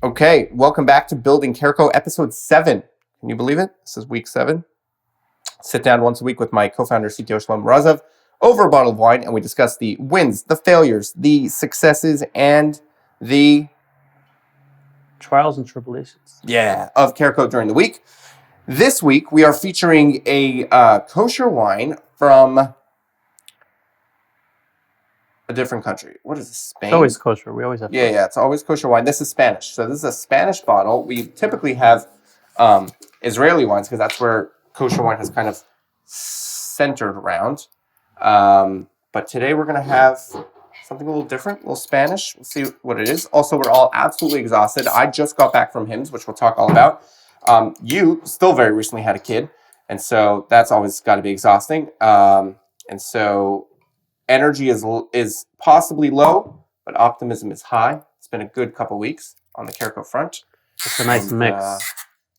Okay, welcome back to Building CareCo, episode 7. Can you believe it? This is week 7. Sit down once a week with my co-founder, CTO Shlomo Morozow, over a bottle of wine, and we discuss the wins, the failures, the successes, and the trials and tribulations. Of CareCo during the week. This week, we are featuring a kosher wine from a different country. What is this, Spain? It's always kosher. We always have kosher. Yeah, it's always kosher wine. This is Spanish. So this is a Spanish bottle. We typically have Israeli wines because that's where kosher wine has kind of centered around. But today we're going to have something a little different, a little Spanish. We'll see what it is. Also, we're all absolutely exhausted. I just got back from HIMSS, which we'll talk all about. You still very recently had a kid, and so that's always got to be exhausting. And so energy is possibly low, but optimism is high. It's been a good couple weeks on the CareCo front. It's a nice mix.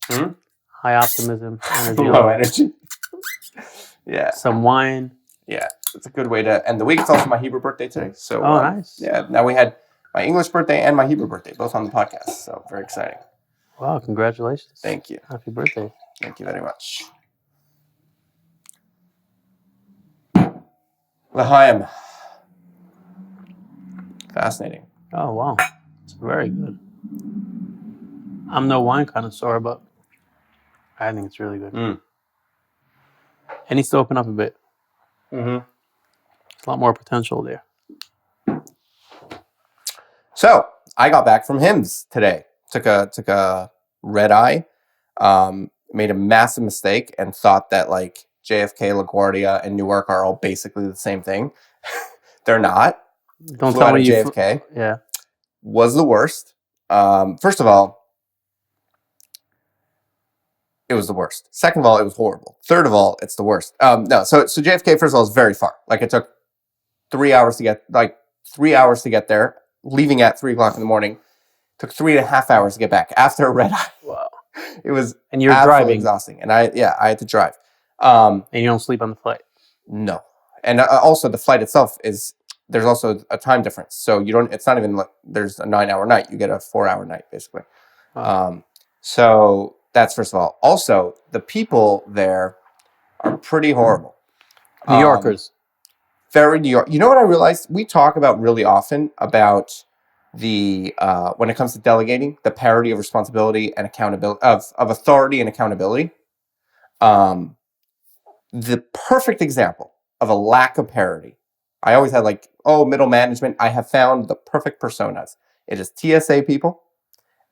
High optimism, energy, low energy. Yeah. Some wine. Yeah, it's a good way to end the week. It's also my Hebrew birthday today. So nice. Yeah, now we had my English birthday and my Hebrew birthday, both on the podcast. So very exciting. Wow, congratulations. Thank you. Happy birthday. Thank you very much. L'chaim. Fascinating. Oh, wow. It's very good. I'm no wine connoisseur, but I think it's really good. It needs to open up a bit. There's a lot more potential there. So I got back from HIMSS today. Took a red eye. Made a massive mistake and thought that like JFK, LaGuardia, and Newark are all basically the same thing. They're not. Don't tell me JFK. Yeah. Was the worst. First of all, it was the worst. Second of all, it was horrible. Third of all, it's the worst. So JFK, first of all, is very far. Like it took 3 hours to get there, leaving at 3 o'clock in the morning. Took 3.5 hours to get back after a red eye. Wow. It was and you're driving, exhausting. And I had to drive. And you don't sleep on the flight. No. And also the flight itself there's also a time difference. So it's not even like there's a 9-hour night. You get a 4-hour night basically. Wow. So that's first of all. Also, the people there are pretty horrible. New Yorkers. Very New York. You know what I realized? We talk about really often about the when it comes to delegating, the parity of responsibility and accountability of authority and accountability. The perfect example of a lack of parity. I always had middle management. I have found the perfect personas. It is TSA people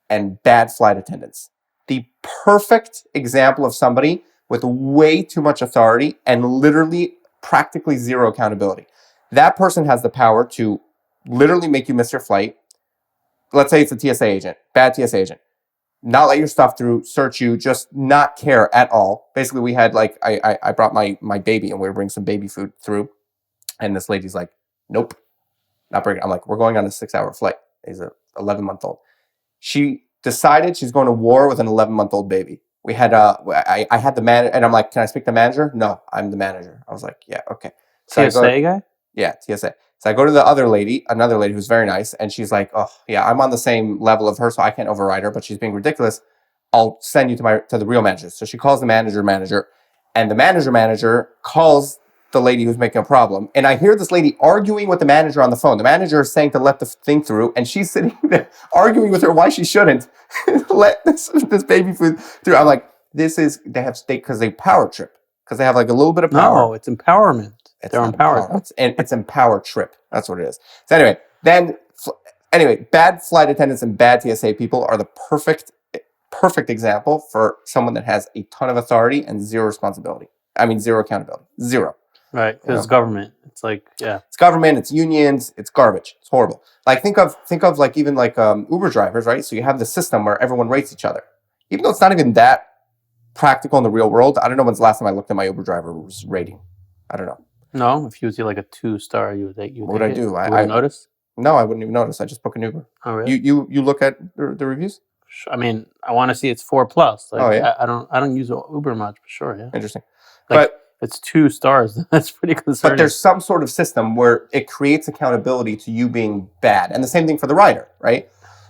and bad flight attendants. The perfect example of somebody with way too much authority and literally practically zero accountability. That person has the power to literally make you miss your flight. Let's say it's a TSA agent, bad TSA agent. Not let your stuff through, search you, just not care at all. Basically, we had I brought my baby and we were bringing some baby food through. And this lady's like, nope, not bringing it. I'm like, we're going on a 6-hour flight. He's a 11-month-old. She decided she's going to war with an 11-month-old baby. We had I had the manager, and I'm like, can I speak to the manager? No, I'm the manager. I was like, yeah, okay. So TSA guy? Yeah, TSA. So I go to the another lady who's very nice, and she's like, oh, yeah, I'm on the same level of her, so I can't override her, but she's being ridiculous. I'll send you to the real manager. So she calls the manager, and the manager calls the lady who's making a problem. And I hear this lady arguing with the manager on the phone. The manager is saying to let the thing through, and she's sitting there arguing with her why she shouldn't let this baby food through. I'm like, because they power trip. Because they have a little bit of power. No, it's empowerment. They're empowered. It's empower trip. That's what it is. So anyway, bad flight attendants and bad TSA people are the perfect example for someone that has a ton of authority and zero responsibility. I mean, zero accountability. Zero. Right, because it's government. It's it's government. It's unions. It's garbage. It's horrible. Think of even Uber drivers, right? So you have the system where everyone rates each other, even though it's not even that practical in the real world. I don't know when's the last time I looked at my Uber driver's rating. I don't know. No, if you would see a 2-star, you would what would I do? I notice. No, I wouldn't even notice. I just book an Uber. Oh, really? You look at the reviews? I mean, I want to see it's 4+. Oh, yeah. I don't use Uber much, but sure, yeah. Interesting. But if it's 2 stars, that's pretty concerning. But there's some sort of system where it creates accountability to you being bad. And the same thing for the rider, right?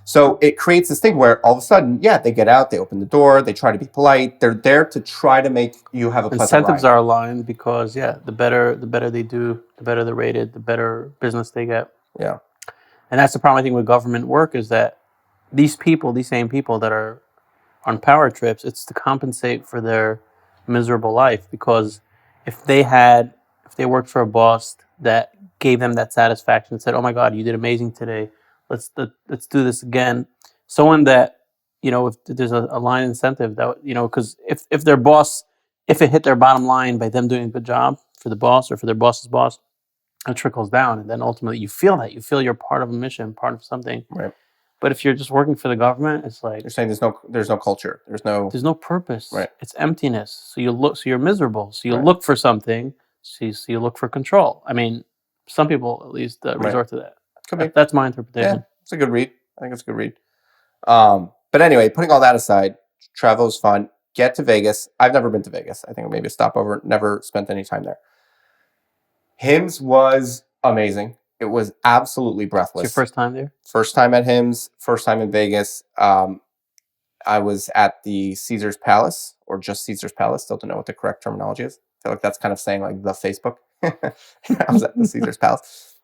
So it creates this thing where all of a sudden, they get out, they open the door, they try to be polite. They're there to try to make you have a pleasant Incentives ride. are aligned because the better they do, the better they're rated, the better business they get. Yeah. And that's the problem I think with government work is that these same people that are on power trips, it's to compensate for their miserable life. Because if they worked for a boss that gave them that satisfaction and said, "Oh my God, you did amazing today. Let's do this again." Someone that, if there's a line incentive that, because if their boss, if it hit their bottom line by them doing a good job for the boss or for their boss's boss, it trickles down, and then ultimately you feel you're part of a mission, part of something. Right. But if you're just working for the government, it's like You're saying there's no culture. There's no purpose. Right. It's emptiness. So you're miserable. So you look for something. So you look for control. I mean, some people at least resort to that. Could be. That's my interpretation. Yeah, it's a good read. I think it's a good read. But anyway, putting all that aside, travel is fun. Get to Vegas. I've never been to Vegas. I think maybe a stopover. Never spent any time there. HIMSS was amazing. It was absolutely breathless. It's your first time there? First time at HIMSS. First time in Vegas. I was at the Caesar's Palace, or just Caesar's Palace. Still don't know what the correct terminology is. I feel like that's kind of saying like the Facebook. I was at the Caesar's Palace.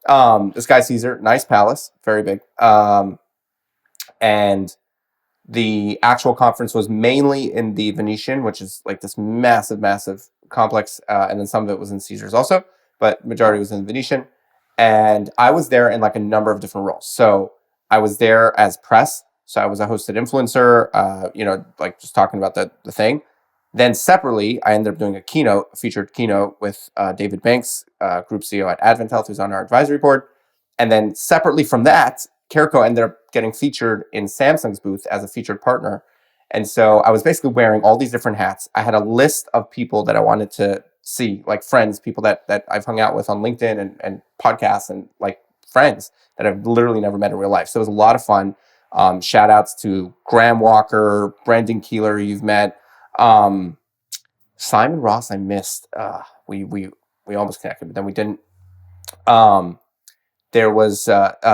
This guy Caesar, nice palace, very big. And the actual conference was mainly in the Venetian, which is like this massive, massive complex. And then some of it was in Caesar's also, but majority was in the Venetian. And I was there in like a number of different roles. So I was there as press. So I was a hosted influencer, like just talking about the thing. Then separately, I ended up doing a featured keynote with David Banks, Group CEO at Advent Health, who's on our advisory board. And then separately from that, CareCo ended up getting featured in Samsung's booth as a featured partner. And so I was basically wearing all these different hats. I had a list of people that I wanted to see, like friends, people that I've hung out with on LinkedIn and podcasts, and like friends that I've literally never met in real life. So it was a lot of fun. Shout outs to Graham Walker, Brendan Keeler, you've met. Simon Ross, I missed. We almost connected, but then we didn't. There was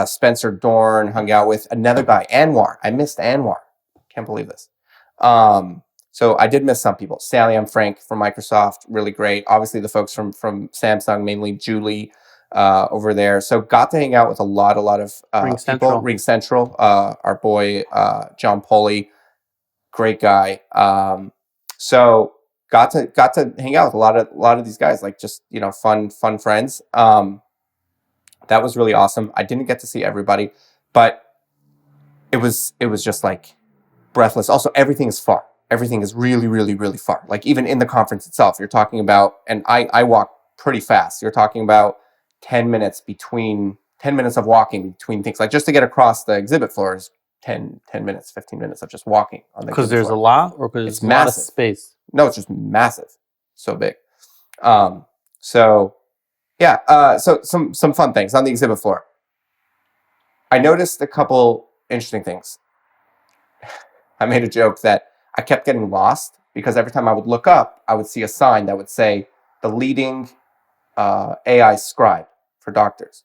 Spencer Dorn, hung out with another guy, Anwar. I missed Anwar. Can't believe this. So I did miss some people. Sally and Frank from Microsoft, really great. Obviously the folks from Samsung, mainly Julie over there. So got to hang out with a lot of Ring people. Central. Ring Central, our boy John Poley, great guy. So got to hang out with a lot of these guys, like just fun friends. That was really awesome. I didn't get to see everybody, but it was just like breathless. Also, everything is far. Everything is really, really, really far. Like even in the conference itself, you're talking about, and I walk pretty fast. You're talking about 10 minutes of walking between things. Like just to get across the exhibit floor is 10 minutes, 15 minutes of just walking on the exhibit floor. Because there's a lot, or because it's a lot of space? No, it's just massive. So big. So some fun things on the exhibit floor. I noticed a couple interesting things. I made a joke that I kept getting lost because every time I would look up, I would see a sign that would say the leading AI scribe for doctors.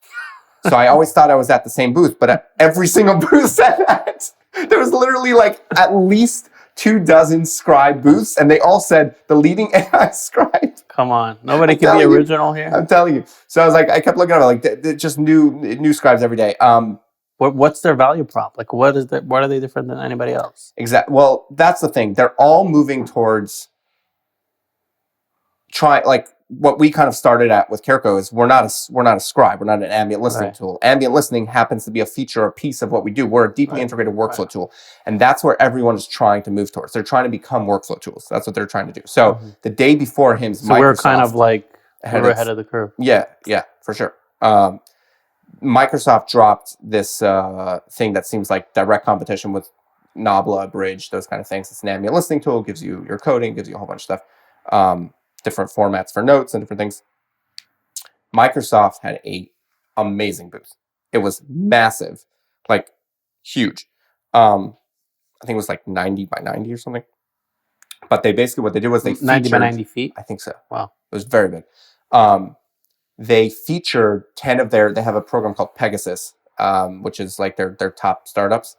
So I always thought I was at the same booth, but every single booth said that. There was literally like at least 24 scribe booths, and they all said the leading AI scribe. Come on, nobody can be original here. I'm telling you. So I was like, I kept looking at it, like just new scribes every day. What's their value prop? Like, what are they different than anybody else? Exactly. Well, that's the thing. They're all moving towards like what we kind of started at with CareCo is we're not a scribe. We're not an ambient listening tool. Ambient listening happens to be a feature or piece of what we do. We're a deeply integrated workflow tool. And that's where everyone is trying to move towards. They're trying to become workflow tools. That's what they're trying to do. So the day before HIMSS, so we're kind of like we're ahead of the curve. Yeah, for sure. Microsoft dropped this thing that seems like direct competition with Nabla, Bridge, those kind of things. It's an ambient listening tool, gives you your coding, gives you a whole bunch of stuff, different formats for notes and different things. Microsoft had an amazing booth. It was massive, like huge. I think it was like 90 by 90 or something. But what they did was they featured 90 by 90 feet? I think so. Wow. It was very big. They featured 10 of they have a program called Pegasus, which is like their top startups.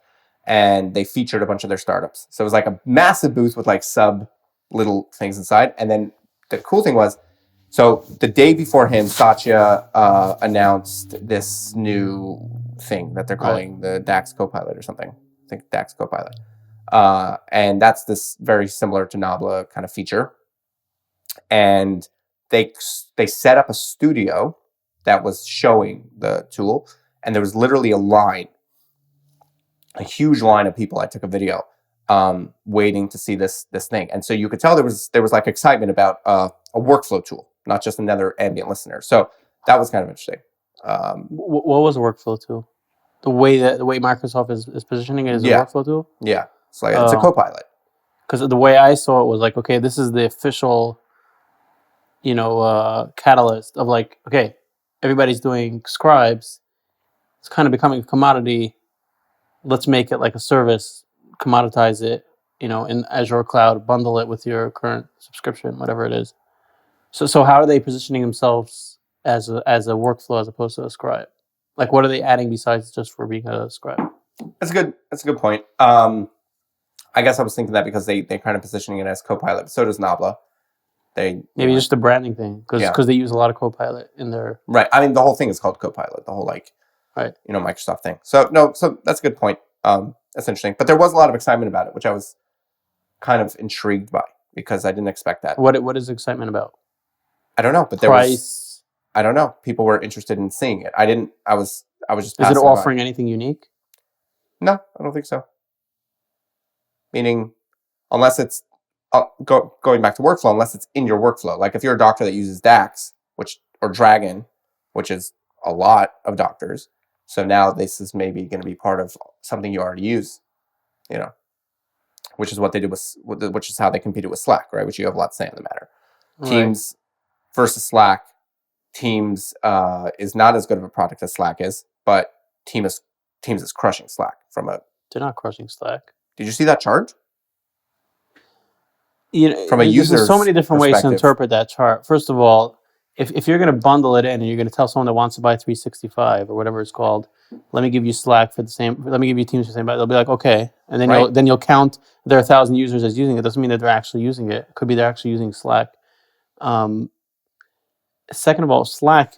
and they featured a bunch of their startups. So it was like a massive booth with like sub little things inside. And then the cool thing was, so the day before him, Satya announced this new thing that they're calling the DAX Copilot or something. I think DAX Copilot. And that's this very similar to Nabla kind of feature. And they set up a studio that was showing the tool, and there was literally a huge line of people. I took a video waiting to see this thing, and so you could tell there was like excitement about a workflow tool, not just another ambient listener. So that was kind of interesting. What was a workflow tool? The way Microsoft is positioning it as a workflow tool? Yeah. It's like it's a Copilot. Because the way I saw it was like, okay, this is the official, catalyst of like, okay, everybody's doing Scribes. It's kind of becoming a commodity. Let's make it like a service, commoditize it, in Azure Cloud, bundle it with your current subscription, whatever it is. So how are they positioning themselves as a workflow as opposed to a scribe? Like, what are they adding besides just for being a scribe? That's a good point. I guess I was thinking that because they're kind of positioning it as Copilot. So does Nabla. Maybe just a branding thing, because they use a lot of Copilot in their... Right. I mean, the whole thing is called Copilot, the whole Microsoft thing. So that's a good point. That's interesting. But there was a lot of excitement about it, which I was kind of intrigued by because I didn't expect that. What is excitement about? I don't know, but there was... I don't know. People were interested in seeing it. I was just... Is it offering anything unique? No, I don't think so. Meaning, unless it's going back to workflow, unless it's in your workflow. Like if you're a doctor that uses DAX, or Dragon, which is a lot of doctors. So now this is maybe going to be part of something you already use, which is what they did which is how they competed with Slack, right? Which you have a lot to say on the matter. Right. Teams versus Slack. Teams is not as good of a product as Slack is, but Teams is crushing Slack They're not crushing Slack. Did you see that chart? From a user's there's so many different ways to interpret that chart. First of all, if you're going to bundle it in and you're going to tell someone that wants to buy 365 or whatever it's called, let me give you Slack for the same, let me give you Teams for the same, they'll be like, okay. And then you'll count there are 1,000 users as using it. It doesn't mean that they're actually using it. It could be they're actually using Slack. Second of all, Slack,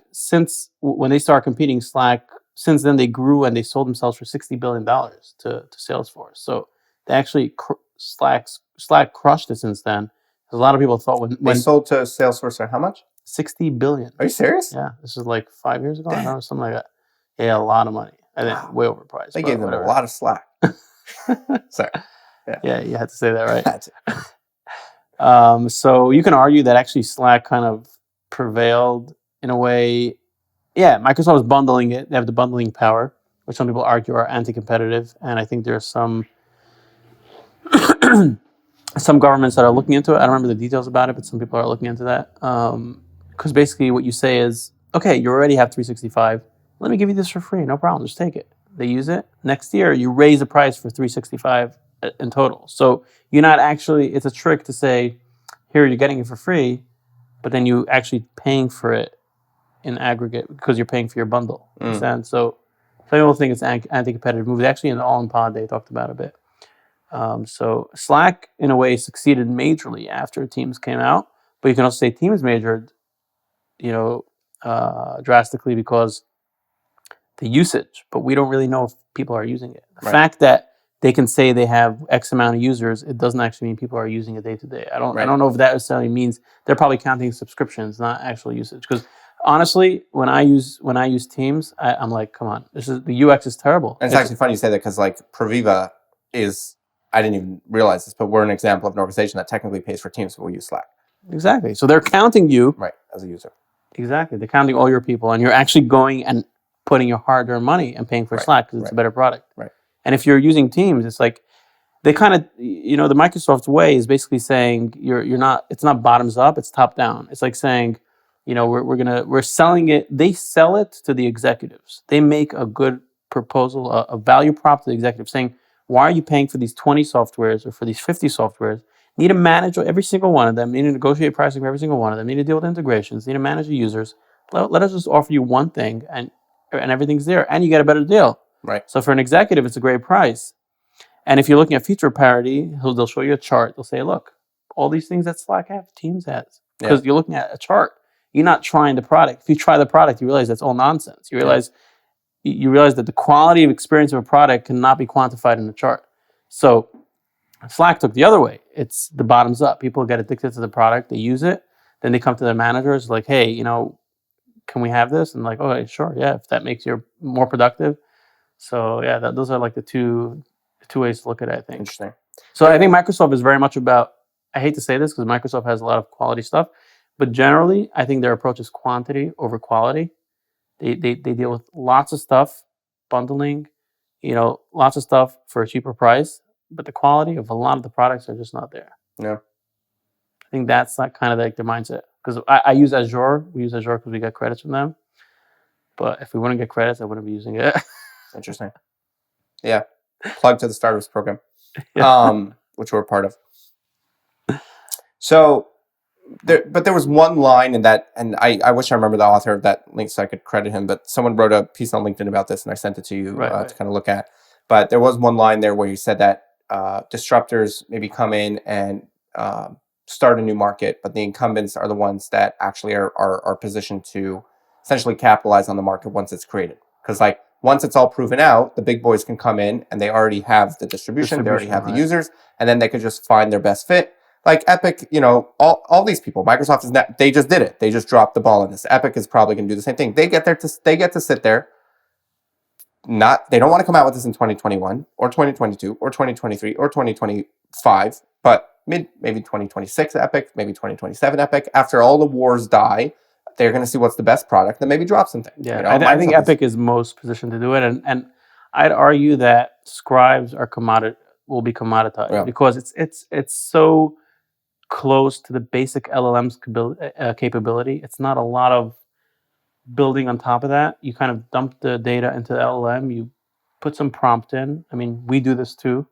when they start competing, since then they grew and they sold themselves for $60 billion to Salesforce. So they actually, Slack crushed it since then. A lot of people thought when they sold to Salesforce for how much? $60 billion. Are you serious? Yeah, this is like 5 years ago. I don't know, something like that. Yeah, a lot of money. I think way overpriced. They gave them a lot of slack. Sorry. Yeah, you had to say that, right? Had to. So you can argue that actually Slack kind of prevailed in a way. Yeah, Microsoft was bundling it. They have the bundling power, which some people argue are anti-competitive, and I think there's some governments that are looking into it. I don't remember the details about it, but some people are looking into that. Because basically what you say is, okay, you already have 365. Let me give you this for free. No problem. Just take it. They use it. Next year, you raise the price for 365 in total. So you're not actually, it's a trick to say, here, you're getting it for free, but then you actually paying for it in aggregate because you're paying for your bundle. Understand? So some people think it's an anti-competitive move. Actually, in the All-in-Pod, they talked about it a bit. So Slack, in a way, succeeded majorly after Teams came out, but you can also say Teams majored, drastically because the usage, but we don't really know if people are using it. The fact that they can say they have X amount of users, it doesn't actually mean people are using it day to day. I don't know if that necessarily means they're probably counting subscriptions, not actual usage. Because honestly, when I use Teams, I'm like, come on, the UX is terrible. And it's actually funny you say that because like Praviva is, I didn't even realize this, but we're an example of an organization that technically pays for Teams, but we use Slack. Exactly. So they're counting you as a user. Exactly. They're counting all your people, and you're actually going and putting your hard-earned money and paying for Slack because it's a better product. Right. And if you're using Teams, it's like they kind of, the Microsoft way is basically saying you're not. It's not bottoms up. It's top down. It's like saying, we're selling it. They sell it to the executives. They make a good proposal, a value prop to the executives, saying, why are you paying for these 20 softwares or for these 50 softwares? Need to manage every single one of them. Need to negotiate pricing for every single one of them. Need to deal with integrations. Need to manage the users. Let us just offer you one thing, and everything's there, and you get a better deal. Right. So for an executive, it's a great price. And if you're looking at feature parity, they'll show you a chart. They'll say, look, all these things that Slack have, Teams has. Because you're looking at a chart. You're not trying the product. If you try the product, you realize that's all nonsense. You realize that the quality of experience of a product cannot be quantified in a chart. So Slack took the other way. It's the bottoms up. People get addicted to the product. They use it. Then they come to their managers like, hey, can we have this? And like, okay, sure. Yeah, if that makes you more productive. So yeah, those are like the two ways to look at it, I think. Interesting. So I think Microsoft is very much about, I hate to say this because Microsoft has a lot of quality stuff, but generally I think their approach is quantity over quality. They deal with lots of stuff, bundling, lots of stuff for a cheaper price, but the quality of a lot of the products are just not there. Yeah. I think that's like kind of like their mindset. Because I use Azure. We use Azure because we get credits from them. But if we wouldn't get credits, I wouldn't be using it. Interesting. Yeah. Plug to the Startups program, which we're a part of. So, there was one line in that, and I wish I remember the author of that link so I could credit him, but someone wrote a piece on LinkedIn about this, and I sent it to you to kind of look at. But there was one line there where you said that disruptors maybe come in and start a new market, but the incumbents are the ones that actually are positioned to essentially capitalize on the market once it's created. Because like once it's all proven out, the big boys can come in and they already have the distribution, they already have the users, and then they could just find their best fit. Like Epic, all these people, Microsoft is not, they just did it. They just dropped the ball in this. Epic is probably going to do the same thing. They get to sit there. They don't want to come out with this in 2021 or 2022 or 2023 or 2025, but maybe 2026 Epic, maybe 2027 Epic. After all the wars die, they're going to see what's the best product and maybe drop something. Yeah, I think Epic is most positioned to do it, and I'd argue that Scribes will be commoditized because it's so close to the basic LLM's capability. It's not a lot of building on top of that. You kind of dump the data into the LLM. You put some prompt in. I mean, we do this too.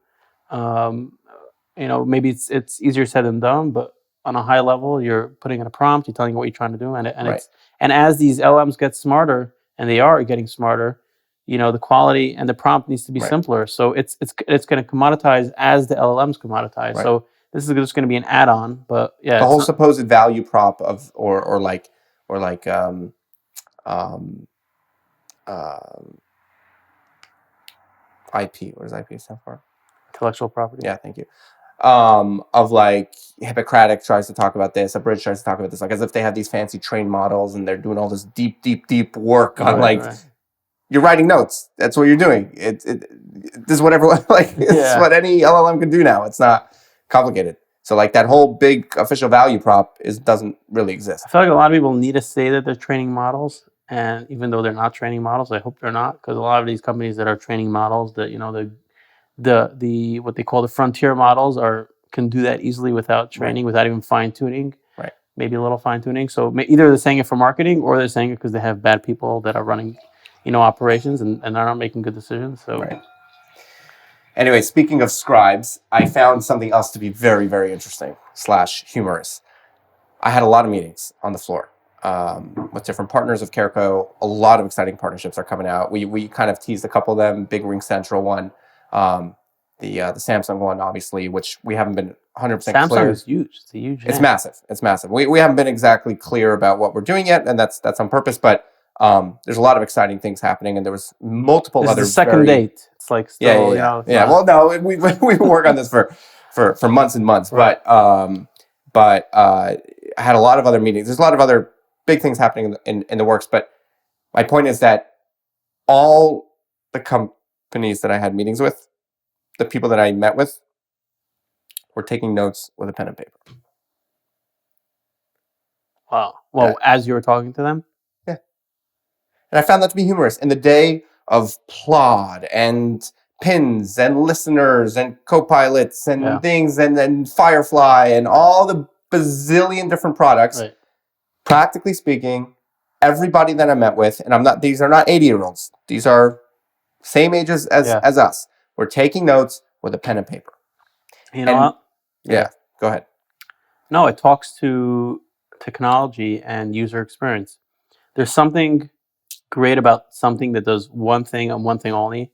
Maybe it's easier said than done, but on a high level, you're putting in a prompt. You're telling what you're trying to do, and as these LLMs get smarter, and they are getting smarter, the quality and the prompt needs to be simpler. So it's going to commoditize as the LLMs commoditize. Right. So this is just going to be an add-on, but yeah, the whole supposed value prop of or IP. What does IP stand for? Intellectual property. Yeah, thank you. Of like Hippocratic tries to talk about this, Abridged tries to talk about this, like as if they have these fancy trained models and they're doing all this deep work on you're writing notes. That's what you're doing. This is what everyone it's what any LLM can do now. It's not complicated. So like that whole big official value prop doesn't really exist. I feel like a lot of people need to say that they're training models, and even though they're not training models, I hope they're not, because a lot of these companies that are training models, that the what they call the frontier models can do that easily without training, without even fine tuning. Right. Maybe a little fine tuning. So either they're saying it for marketing, or they're saying it because they have bad people that are running, operations and they're not making good decisions. So. Right. Anyway, speaking of Scribes, I found something else to be very, very interesting / humorous. I had a lot of meetings on the floor with different partners of CareCo. A lot of exciting partnerships are coming out. We kind of teased a couple of them. Big Ring Central one, the Samsung one, obviously, which we haven't been 100% clear. Samsung is huge. It's a huge. It's massive. It's massive. We haven't been exactly clear about what we're doing yet, and that's on purpose. But there's a lot of exciting things happening, and there was multiple other. This is the second date. It's like still, yeah. Well, no, we've been working on this for months and months, right. but I had a lot of other meetings. There's a lot of other big things happening in the works. But my point is that all the companies that I had meetings with, the people that I met with, were taking notes with a pen and paper. Wow. Well, as you were talking to them? Yeah. And I found that to be humorous. In the day of Plod and pins and listeners and co-pilots and things and then Firefly and all the bazillion different products, practically speaking, everybody that I met with, and these are not 80-year-olds. These are same age as us. We're taking notes with a pen and paper. You know what? Yeah, go ahead. No, it talks to technology and user experience. There's something great about something that does one thing and one thing only,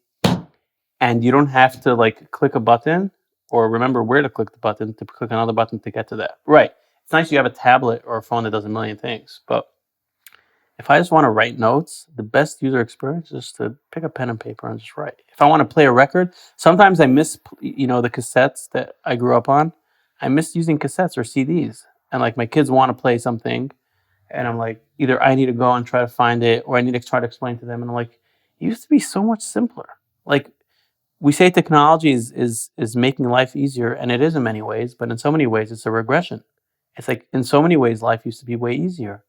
and you don't have to like click a button or remember where to click the button to click another button to get to that. Right. It's nice you have a tablet or a phone that does a million things, but if I just want to write notes, the best user experience is to pick a pen and paper and just write. If I want to play a record, sometimes I miss, the cassettes that I grew up on. I miss using cassettes or CDs. And like my kids want to play something, and I'm like, either I need to go and try to find it, or I need to try to explain to them. And I'm like, it used to be so much simpler. Like we say technology is making life easier, and it is in many ways, but in so many ways it's a regression. It's like in so many ways life used to be way easier.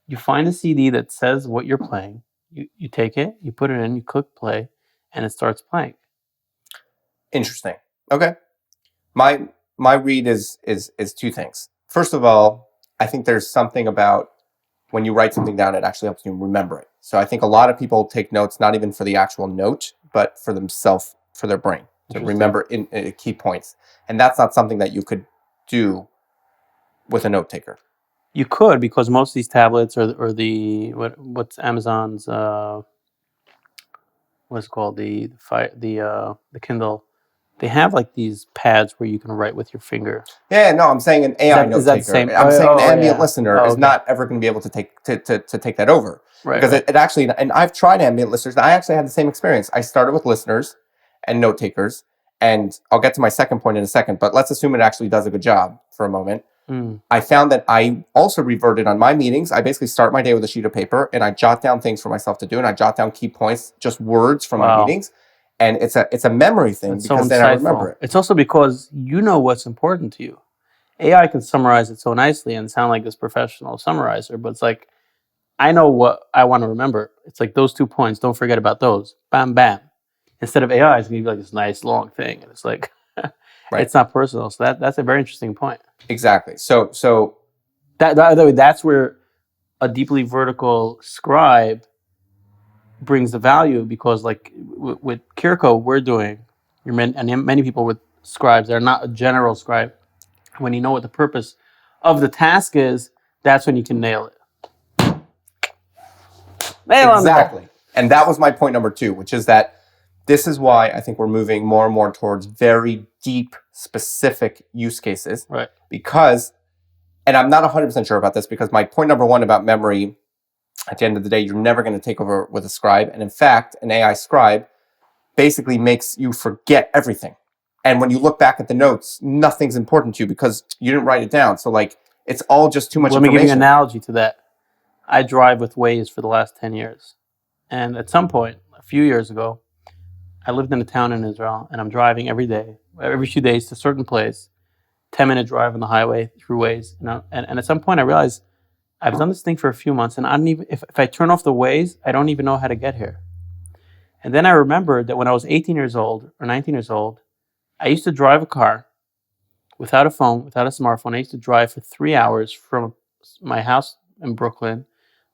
You find a CD that says what you're playing. You take it, you put it in, you click play, and it starts playing. Interesting. Okay. My read is two things. First of all, I think there's something about when you write something down, it actually helps you remember it. So I think a lot of people take notes not even for the actual note, but for themselves, for their brain, to remember in key points. And that's not something that you could do with a note taker. You could, because most of these tablets or what's Amazon's what's it called, the Kindle, they have like these pads where you can write with your finger. Yeah, no, I'm saying an AI note taker. Same? I'm saying an ambient listener is not ever going to be able to take that over. Right. Because it actually, and I've tried ambient listeners, and I actually had the same experience. I started with listeners and note takers, and I'll get to my second point in a second, but let's assume it actually does a good job for a moment. I found that I also reverted on my meetings. I basically start my day with a sheet of paper, and I jot down things for myself to do, and I jot down key points, just words from my meetings. And it's a memory thing because then I remember it. It's also because you know what's important to you. AI can summarize it so nicely and sound like this professional summarizer, but it's like, I know what I want to remember. It's like those 2 points, don't forget about those. Bam, bam. Instead of AI, it's going to be like this nice long thing. And it's like, It's not personal. So that's a very interesting point. Exactly. So that's where a deeply vertical scribe brings the value, because like with CareCo, we're doing, and many people with scribes, they're not a general scribe. When you know what the purpose of the task is, that's when you can nail it. Exactly. And that was my point number 2, which is that this is why I think we're moving more and more towards very deep, specific use cases. Right. Because, and I'm not 100% sure about this, because my point number 1 about memory, at the end of the day, you're never going to take over with a scribe. And in fact, an AI scribe basically makes you forget everything. And when you look back at the notes, nothing's important to you because you didn't write it down. So like, it's all just too much information. Let me give you an analogy to that. I drive with Waze for the last 10 years. And at some point, a few years ago, I lived in a town in Israel, and I'm driving every day, every few days to a certain place, 10-minute drive on the highway through Waze. And at some point I realized I've done this thing for a few months, and I don't even, if I turn off the Waze, I don't even know how to get here. And then I remembered that when I was 18 years old or 19 years old, I used to drive a car without a phone, without a smartphone. I used to drive for 3 hours from my house in Brooklyn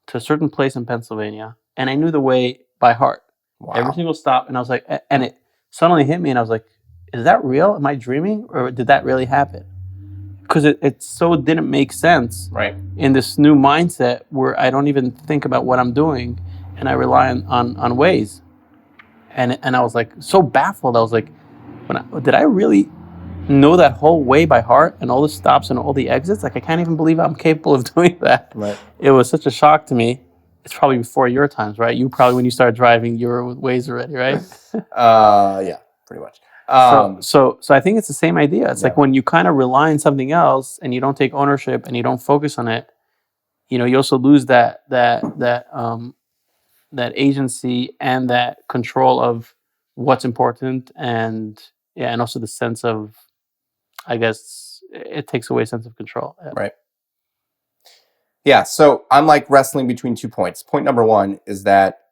to a certain place in Pennsylvania, and I knew the way by heart. Wow. Every single stop, and I was like, and it suddenly hit me, and I was like, is that real? Am I dreaming, or did that really happen? Because it so didn't make sense, right, in this new mindset where I don't even think about what I'm doing, and I rely on Waze. And I was like so baffled. I was like, did I really know that whole way by heart and all the stops and all the exits? Like, I can't even believe I'm capable of doing that. Right. It was such a shock to me. It's probably before your times, right? You probably, when you started driving, you were with Waze already, right? Yeah, pretty much. So I think it's the same idea. It's like when you kind of rely on something else and you don't take ownership and you don't focus on it, you also lose that agency and that control of what's important, and also the sense of, I guess, it takes away a sense of control. Yeah. Right. Yeah, so I'm like wrestling between 2 points. Point number 1 is that,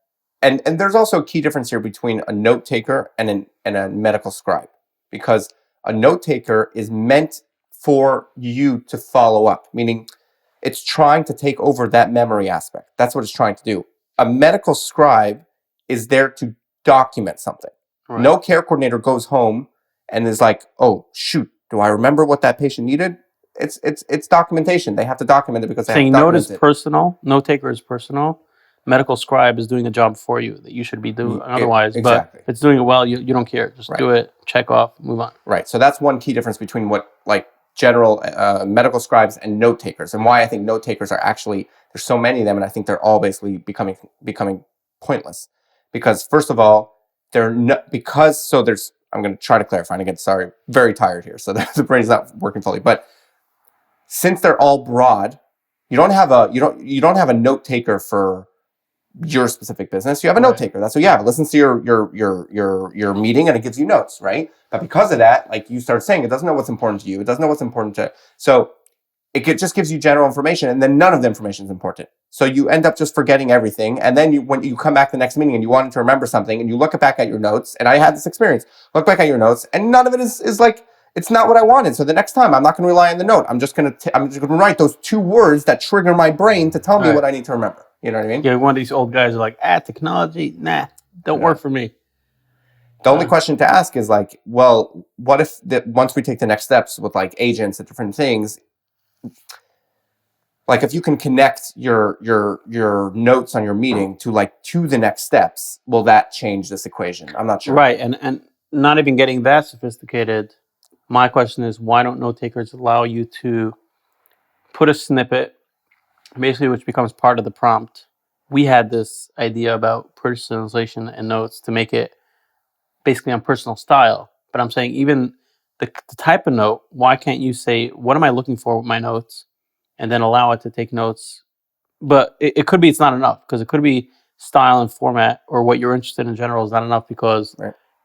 and there's also a key difference here between a note taker and a medical scribe, because a note taker is meant for you to follow up, meaning it's trying to take over that memory aspect. That's what it's trying to do. A medical scribe is there to document something. Right. No care coordinator goes home and is like, oh, shoot, do I remember what that patient needed? It's documentation. They have to document it because they have to document it. Note taker is personal. medical scribe is doing a job for you that you should be doing otherwise. Exactly. But if it's doing it well, you don't care. Just do it, check off, move on. Right. So that's one key difference between what like general medical scribes and note takers, and why I think note takers are actually, there's so many of them, and I think they're all basically becoming pointless. Because first of all, they're not, because, so there's, I'm going to try to clarify, and again, sorry, very tired here, so the brain's not working fully. But since they're all broad, you don't have a note taker for your specific business. You have a note taker. That's what you have. It listens to your meeting and it gives you notes, right? But because of that, like you start saying, it doesn't know what's important to you. It doesn't know what's important to, so just gives you general information, and then none of the information is important. So you end up just forgetting everything. And then when you come back the next meeting and you wanted to remember something and you look back at your notes, and I had this experience, look back at your notes and none of it is like, it's not what I wanted. So the next time I'm not going to rely on the note. I'm just going to write those 2 words that trigger my brain to tell me what I need to remember. You know what I mean? Yeah, one of these old guys are like, technology, don't work for me. The only question to ask is like, well, what if once we take the next steps with like agents and different things, like if you can connect your notes on your meeting to the next steps, will that change this equation? I'm not sure. Right, and not even getting that sophisticated. My question is, why don't note takers allow you to put a snippet, basically, which becomes part of the prompt? We had this idea about personalization and notes to make it basically on personal style. But I'm saying even the type of note, why can't you say, what am I looking for with my notes? And then allow it to take notes. But it could be it's not enough, because it could be style and format, or what you're interested in general is not enough, because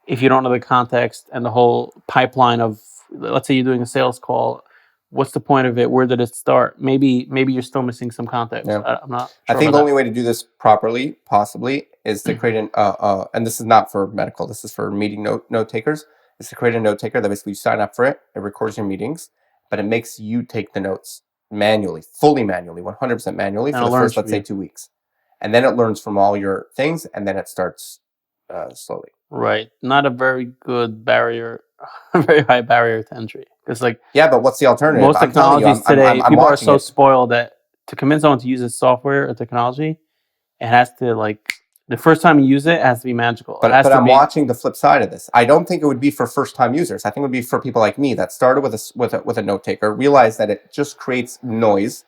if you don't know the context and the whole pipeline of, let's say you're doing a sales call, what's the point of it? Where did it start? Maybe you're still missing some context. I'm not sure. I think the only way to do this properly, possibly, is to create and this is not for medical, this is for meeting note takers, is to create a note taker that basically you sign up for it, it records your meetings, but it makes you take the notes manually, fully manually, 100% manually for the first, let's say, 2 weeks. And then it learns from all your things, and then it starts slowly. Right. Not a very good barrier, a very high barrier to entry. Because but what's the alternative? Most technologies today, people are so spoiled that to convince someone to use this software or technology, it has to the first time you use it, it has to be magical. But I'm watching the flip side of this. I don't think it would be for first-time users. I think it would be for people like me that started with a note taker, realize that it just creates noise,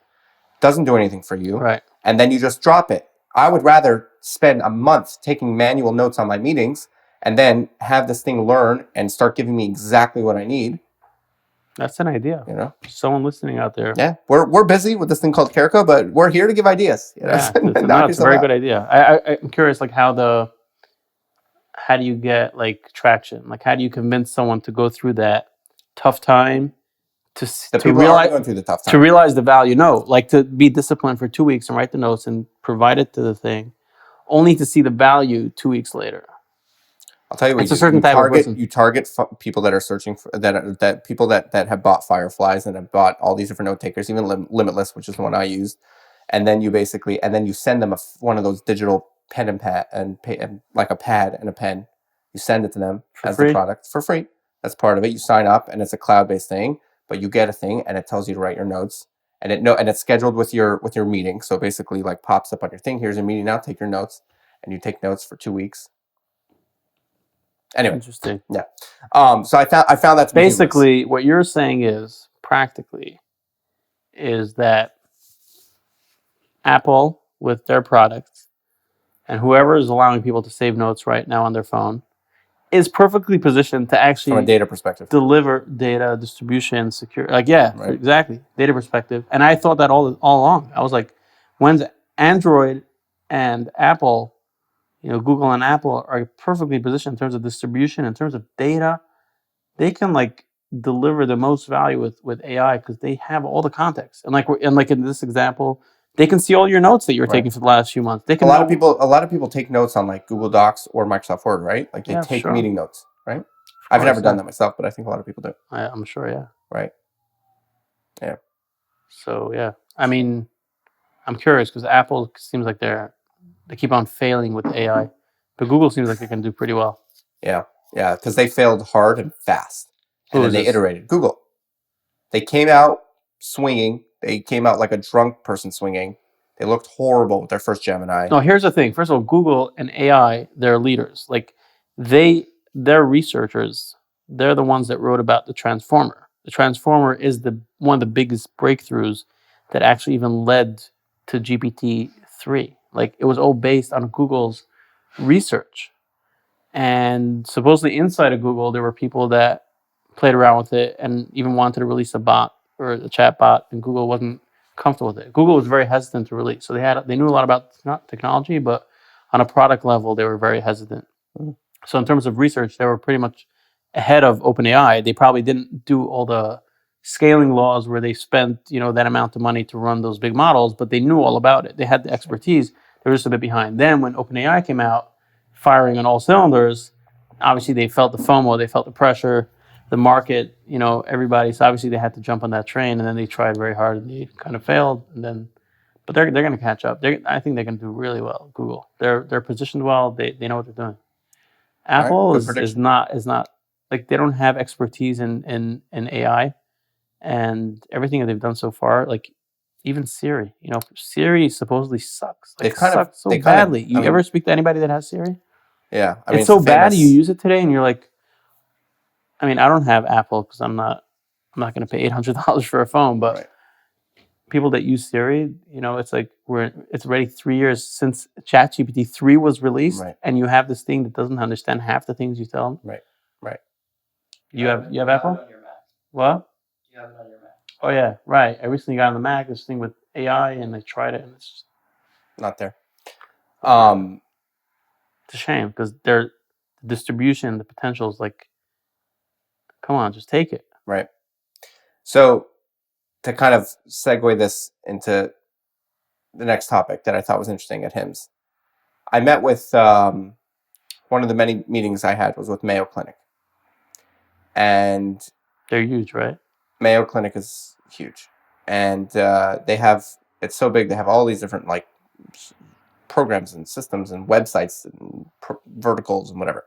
doesn't do anything for you, and then you just drop it. I would rather spend a month taking manual notes on my meetings and then have this thing learn and start giving me exactly what I need. That's an idea. Someone listening out there. Yeah, we're busy with this thing called CareCo, but we're here to give ideas. It's a very good idea. I'm curious, how do you get traction? How do you convince someone to go through that tough time to realize going through the tough time, to realize the value? No, to be disciplined for 2 weeks and write the notes and provide it to the thing, only to see the value 2 weeks later. I'll tell you what, it's a certain type of person. You target people that are searching for that people that have bought Fireflies and have bought all these different note takers, even Limitless, which is the one I used, and then you send them one of those digital pen and pad and like a pad and a pen. You send it to them as the product for free. That's part of it. You sign up, and it's a cloud-based thing, but you get a thing, and it tells you to write your notes, and it's scheduled with your meeting. So basically, pops up on your thing. Here's your meeting now. Take your notes, and you take notes for 2 weeks. Anyway, interesting. Yeah. So I found that to be basically what you're saying is that Apple with their products and whoever is allowing people to save notes right now on their phone is perfectly positioned to actually, from a data perspective, deliver data distribution, secure. Exactly, data perspective. And I thought that all along. I was like, when's Android and Apple? Google and Apple are perfectly positioned in terms of distribution, in terms of data. They can deliver the most value with AI because they have all the context. And in this example, they can see all your notes that you're taking for the last few months. They can. A lot of people take notes on Google Docs or Microsoft Word, right? They take meeting notes, right? I've never done that myself, but I think a lot of people do. I'm sure, yeah. Right. Yeah. So yeah, I mean, I'm curious because Apple seems like they keep on failing with AI, but Google seems like they can do pretty well. Yeah, because they failed hard and fast, and then they iterated. Google, they came out swinging. They came out like a drunk person swinging, They looked horrible with their first Gemini. No, here's the thing. First of all, Google and AI, they're leaders. Like they're researchers. They're the ones that wrote about the transformer. The transformer is one of the biggest breakthroughs that actually even led to GPT-3. Like it was all based on Google's research. And supposedly inside of Google, there were people that played around with it and even wanted to release a bot or a chat bot, and Google wasn't comfortable with it. Google was very hesitant to release. So they knew a lot about technology, but on a product level, they were very hesitant. Mhm. So in terms of research, they were pretty much ahead of OpenAI. They probably didn't do all the scaling laws where they spent that amount of money to run those big models, but they knew all about it. They had the expertise. They were just a bit behind. Then when OpenAI came out, firing on all cylinders, obviously they felt the FOMO, they felt the pressure, the market, everybody. So obviously they had to jump on that train, and then they tried very hard and they kind of failed. And then, but they're going to catch up. I think they're going to do really well. Google, they're positioned well. They know what they're doing. Apple is not like they don't have expertise in AI, and everything that they've done so far, like even Siri. Siri supposedly sucks. Like, sucks so badly. You ever speak to anybody that has Siri? Yeah, it's so bad. You use it today, and you're like, I mean, I don't have Apple because I'm not going to pay $800 for a phone. But people that use Siri, it's like it's already 3 years since ChatGPT 3 was released, and you have this thing that doesn't understand half the things you tell them. Right. You have Apple? What? You have it on your Mac. Oh yeah, right. I recently got on the Mac this thing with AI, and I tried it, and it's just not there. It's a shame because the distribution, the potential is like, come on, just take it. Right. So to kind of segue this into the next topic that I thought was interesting at HIMSS, I met with one of the many meetings I had was with Mayo Clinic, and they're huge, right? Mayo Clinic is huge, and it's so big. They have all these different like programs and systems and websites and verticals and whatever,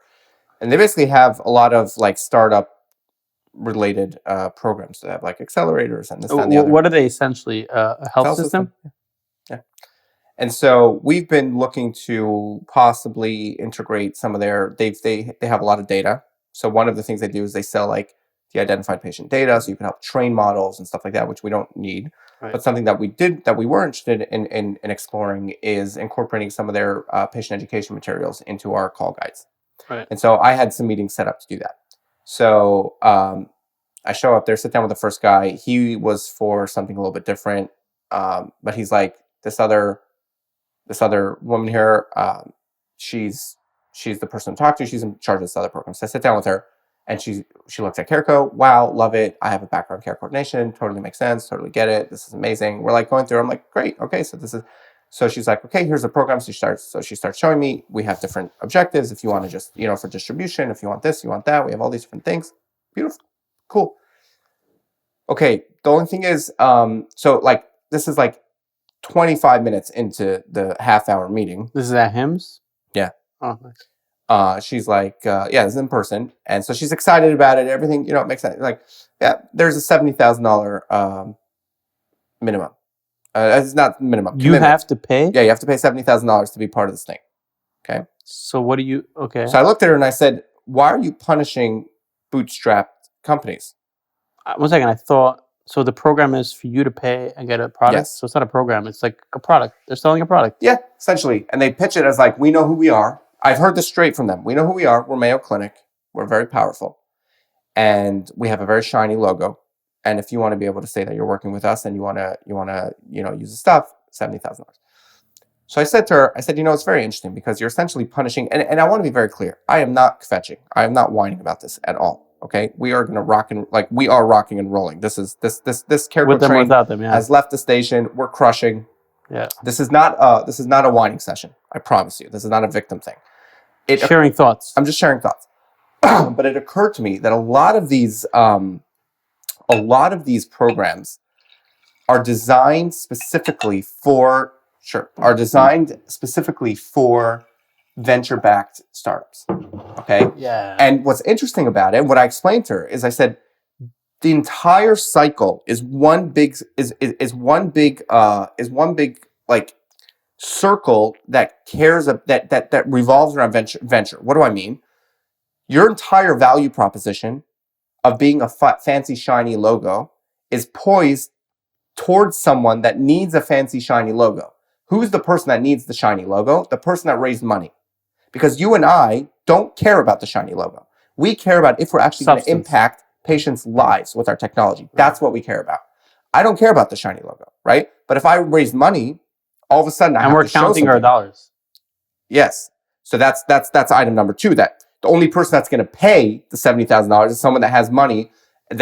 and they basically have a lot of like startup related programs. They have like accelerators and this and the other. What are they essentially? A health system? Yeah. And so we've been looking to possibly integrate some of their. They have a lot of data. So one of the things they do is they sell like the identified patient data, so you can help train models and stuff like that, which we don't need. Right. But something that we were interested in exploring is incorporating some of their patient education materials into our call guides. Right. And so I had some meetings set up to do that. So I show up there, sit down with the first guy. He was for something a little bit different, but he's like this other woman here. She's the person to talk to. She's in charge of this other program. So I sit down with her, and she looks at CareCo. Wow, love it. I have a background in care coordination. Totally makes sense. Totally get it. This is amazing. We're like going through. I'm like, great. Okay, so she's like, okay, here's the program. She starts showing me. We have different objectives. If you want to just, for distribution, if you want this, you want that. We have all these different things. Beautiful. Cool. Okay. The only thing is, so like, this is like 25 minutes into the half-hour meeting. This is at HIMSS? Yeah. Oh, nice. She's like, yeah, this is in person. And so she's excited about it. Everything, it makes sense. Like, yeah, there's a $70,000 minimum. It's not minimum. You have to pay? Yeah, you have to pay $70,000 to be part of this thing. Okay. So what do you, okay. So I looked at her and I said, why are you punishing bootstrapped companies? 1 second, I thought, so the program is for you to pay and get a product? Yes. So it's not a program, it's like a product. They're selling a product. Yeah, essentially. And they pitch it as like, we know who we are. I've heard this straight from them. We know who we are. We're Mayo Clinic. We're very powerful. And we have a very shiny logo. And if you want to be able to say that you're working with us and you want to use the stuff, $70,000. So I said to her, it's very interesting because you're essentially punishing, and I want to be very clear. I am not kvetching. I am not whining about this at all. Okay, we are going to we are rocking and rolling. This CareCo train without them, has left the station. We're crushing. Yeah. This is not a whining session. I promise you. This is not a victim thing. Sharing thoughts. I'm just sharing thoughts. But it occurred to me that a lot of these programs are designed specifically for venture-backed startups. Okay. Yeah. And what's interesting about it, what I explained to her, is I said the entire cycle is one big like circle that cares that revolves around venture. What do I mean? Your entire value proposition of being a fancy shiny logo is poised towards someone that needs a fancy shiny logo. Who's the person that needs the shiny logo? The person that raised money. Because you and I don't care about the shiny logo. We care about if we're actually going to impact patients' lives with our technology. That's what we care about. I don't care about the shiny logo, right? But if I raise money, all of a sudden I have to show something. And we're counting our dollars. Yes. So that's item number 2. That the only person that's going to pay the $70,000 is someone that has money.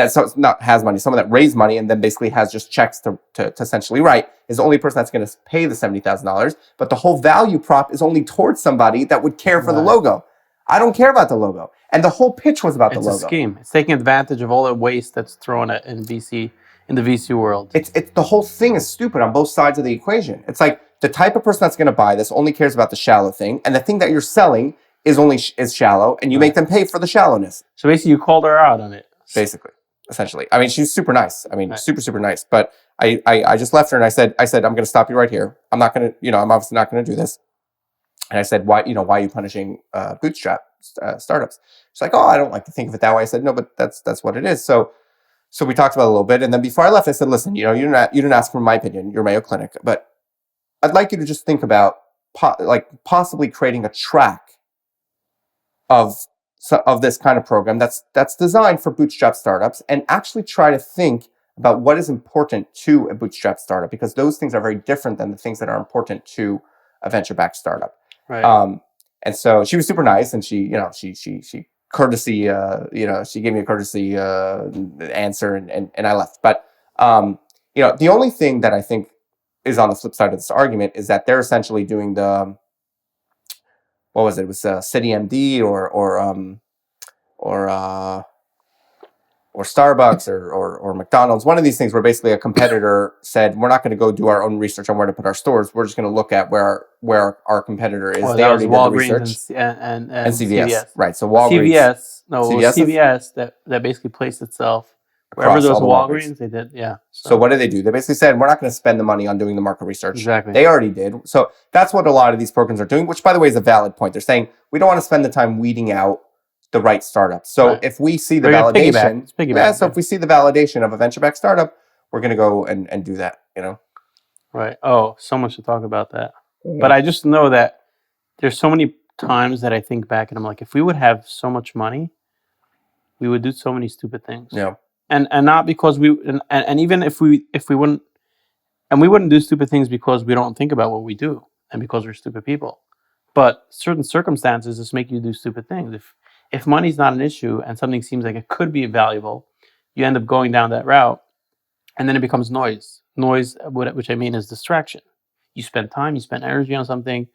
Someone that raised money and then basically has just checks to essentially write is the only person that's going to pay the $70,000. But the whole value prop is only towards somebody that would care for the logo. I don't care about the logo. And the whole pitch was about the logo. It's a scheme. It's taking advantage of all the waste that's thrown in the VC world. It's the whole thing is stupid on both sides of the equation. It's like the type of person that's going to buy this only cares about the shallow thing, and the thing that you're selling is shallow, and you make them pay for the shallowness. So basically, you called her out on it. Basically, essentially. I mean, she's super nice. I mean, super, super nice. But I just left her and I said, I'm going to stop you right here. I'm not going to, I'm obviously not going to do this. And I said, why are you punishing bootstrap startups? She's like, oh, I don't like to think of it that way. I said, no, but that's what it is. So we talked about it a little bit. And then before I left, I said, listen, you didn't ask for my opinion. You're Mayo Clinic, but I'd like you to just think about possibly creating a track of this kind of program that's designed for bootstrap startups, and actually try to think about what is important to a bootstrap startup, because those things are very different than the things that are important to a venture-backed startup. Right. And so she was super nice, and she courtesy, she gave me a courtesy answer, and I left. But the only thing that I think is on the flip side of this argument is that they're essentially doing the what was it? It was CityMD or Starbucks or McDonald's. One of these things where basically a competitor said, we're not going to go do our own research on where to put our stores. We're just going to look at where our competitor is. Well, they already did the Walgreens research. and CVS. Right. So Walgreens. CVS that basically placed itself wherever there's Walgreens, they did, yeah. So what did they do? They basically said, we're not going to spend the money on doing the market research. Exactly. They already did. So that's what a lot of these programs are doing, which, by the way, is a valid point. They're saying, we don't want to spend the time weeding out the right startups. So if we see the validation, if we see the validation of a venture-backed startup, we're going to go and do that, Right. Oh, so much to talk about that. Yeah. But I just know that there's so many times that I think back and I'm like, if we would have so much money, we would do so many stupid things. Yeah. And not because and even if we wouldn't, and we wouldn't do stupid things because we don't think about what we do and because we're stupid people. But certain circumstances just make you do stupid things. If money's not an issue and something seems like it could be valuable, you end up going down that route, and then it becomes noise. Noise, which I mean is distraction. You spend time, you spend energy on something,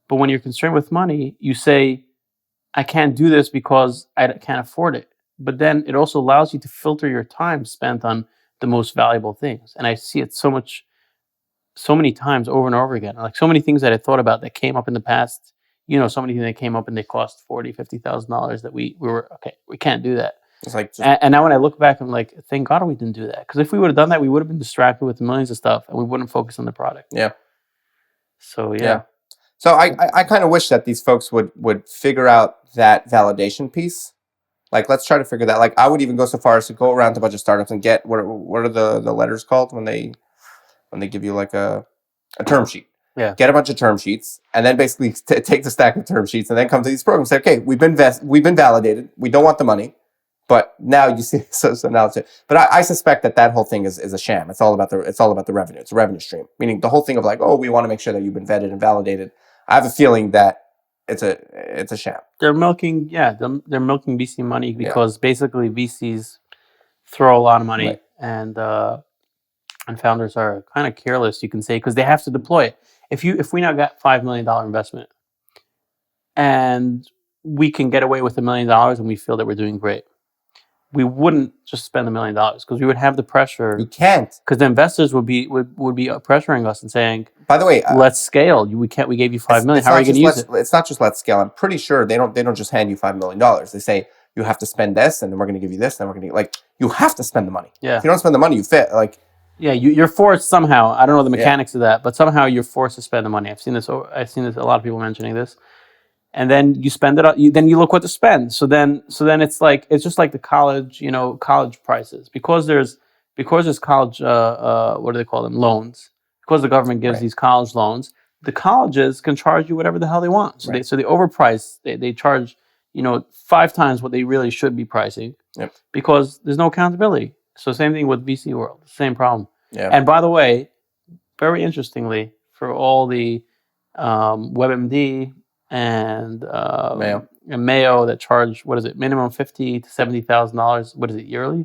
but when you're concerned with money, you say, I can't do this because I can't afford it. But then it also allows you to filter your time spent on the most valuable things. And I see it so many times over and over again. Like so many things that I thought about that came up in the past, so many things that came up and they cost $40,000, $50,000 that we were, okay, we can't do that. It's like and now when I look back, I'm like, thank God we didn't do that. Because if we would have done that, we would have been distracted with millions of stuff and we wouldn't focus on the product. Yeah. So, yeah. So I kind of wish that these folks would figure out that validation piece. Like, let's try to figure that. Like, I would even go so far as to go around to a bunch of startups and get what are the letters called when they give you like a term sheet. Yeah. Get a bunch of term sheets and then basically take the stack of term sheets and then come to these programs and say, okay, we've been validated. We don't want the money, but now you see. So now it's it. But I suspect that whole thing is a sham. It's all about the revenue. It's a revenue stream. Meaning the whole thing of like, oh, we want to make sure that you've been vetted and validated. I have a feeling that it's a sham. They're milking VC money because basically VCs throw a lot of money, right. And founders are kind of careless, you can say, because they have to deploy it. If we now got $5 million investment and we can get away with $1 million and we feel that we're doing great, we wouldn't just spend $1 million because we would have the pressure. You can't, because the investors would be pressuring us and saying, by the way, let's scale. We gave you $5 million. How are you going to use it? It's not just let's scale. I'm pretty sure they don't just hand you $5 million. They say you have to spend this, and then we're going to give you this, and then we're going to you have to spend the money. Yeah. If you don't spend the money, you fit. Like, Yeah, you're forced somehow. I don't know the mechanics of that, but somehow you're forced to spend the money. I've seen this. I've seen this. A lot of people mentioning this, and then you spend it. Then you look what to spend. So then it's like it's just like the college, college prices because there's college. What do they call them? Loans. Because the government gives these college loans, the colleges can charge you whatever the hell they want. So they overprice. They charge 5 times what they really should be pricing. Yep. Because there's no accountability. So same thing with VC world. Same problem. Yeah. And by the way, very interestingly, for all the WebMD and Mayo that charge minimum $50,000 to $70,000. What is it, yearly?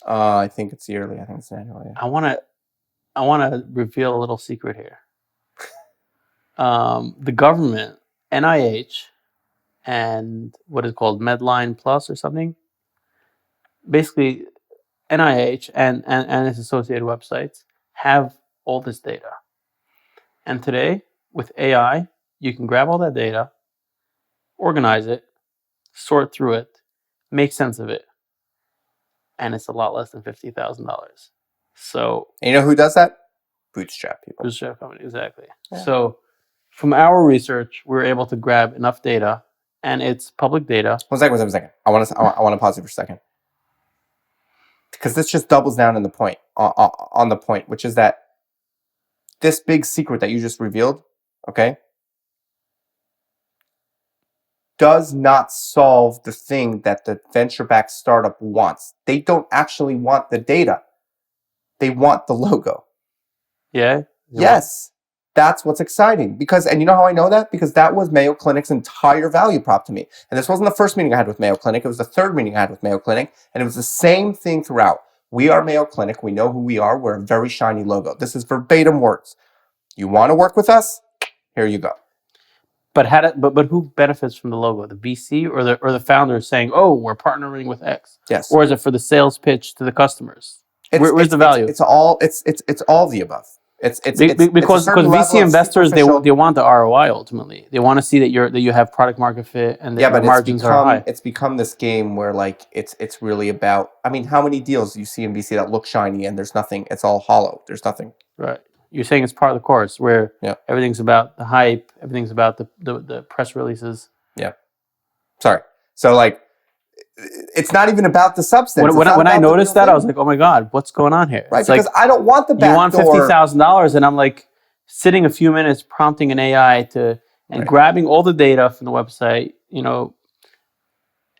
I think it's yearly. I think it's annually. I want to reveal a little secret here. The government, NIH, and what is it called, Medline Plus or something. Basically, NIH and its associated websites have all this data. And today, with AI, you can grab all that data, organize it, sort through it, make sense of it, and it's a lot less than $50,000. So, and you know who does that? Bootstrap people. Bootstrap company, exactly. Yeah. So, from our research, we were able to grab enough data, and it's public data. One second. I want to pause it for a second. Because this just doubles down on the point, which is that this big secret that you just revealed, okay, does not solve the thing that the venture-backed startup wants. They don't actually want the data. They want the logo. Yeah? Yes. That's what's exciting. And you know how I know that? Because that was Mayo Clinic's entire value prop to me. And this wasn't the first meeting I had with Mayo Clinic. It was the third meeting I had with Mayo Clinic. And it was the same thing throughout. We are Mayo Clinic. We know who we are. We're a very shiny logo. This is verbatim words. You want to work with us? Here you go. But but who benefits from the logo? The VC or the founder saying, "Oh, we're partnering with X." Yes. Or is it for the sales pitch to the customers? Where's the value? It's all of the above. Because VC investors they want the ROI ultimately. They want to see that you have product market fit and that your margins are high. It's become this game where like it's really about. I mean, how many deals do you see in VC that look shiny and there's nothing? It's all hollow. There's nothing. Right. You're saying it's part of the course where everything's about the hype, everything's about the press releases. Yeah. Sorry. So like, it's not even about the substance. When I noticed that, I was like, oh my God, what's going on here? Right, it's because I don't want the back door. You want $50,000, and I'm like sitting a few minutes prompting an AI and grabbing all the data from the website.